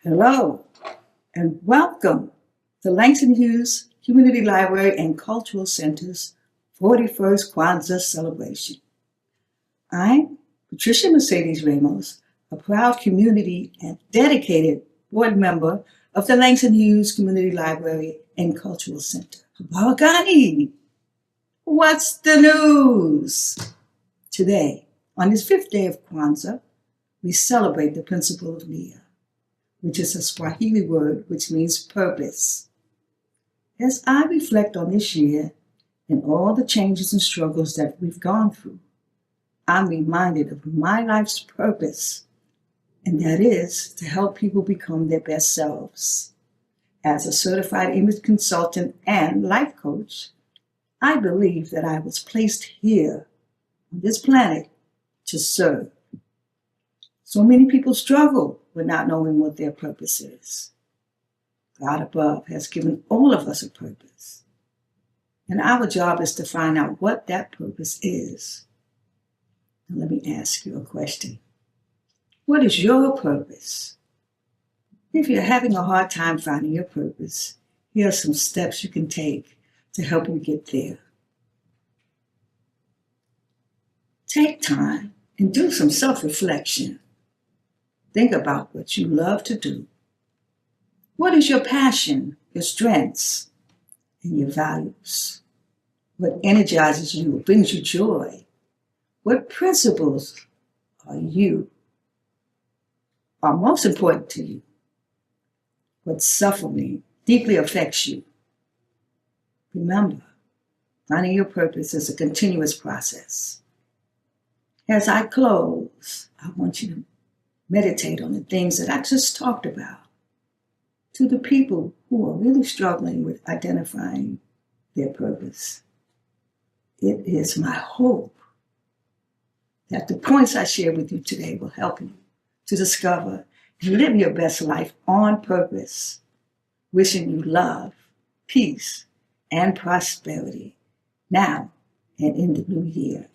Hello and welcome to Langston Hughes Community Library and Cultural Center's 41st Kwanzaa celebration. I'm Patricia Mercedes Ramos, a proud community and dedicated board member of the Langston Hughes Community Library and Cultural Center. Habari, what's the news? Today, on this fifth day of Kwanzaa, we celebrate the principle of Nia, which is a Swahili word which means purpose. As I reflect on this year and all the changes and struggles that we've gone through, I'm reminded of my life's purpose, and that is to help people become their best selves. As a certified image consultant and life coach, I believe that I was placed here on this planet to serve. So many people struggle with not knowing what their purpose is. God above has given all of us a purpose. And our job is to find out what that purpose is. Now let me ask you a question. What is your purpose? If you're having a hard time finding your purpose, here are some steps you can take to help you get there. Take time and do some self-reflection. Think about what you love to do. What is your passion, your strengths, and your values? What energizes you, what brings you joy? What principles are most important to you? What suffering deeply affects you? Remember, finding your purpose is a continuous process. As I close, I want you to meditate on the things that I just talked about. To the people who are really struggling with identifying their purpose, it is my hope that the points I share with you today will help you to discover and live your best life on purpose. Wishing you love, peace, and prosperity now and in the new year.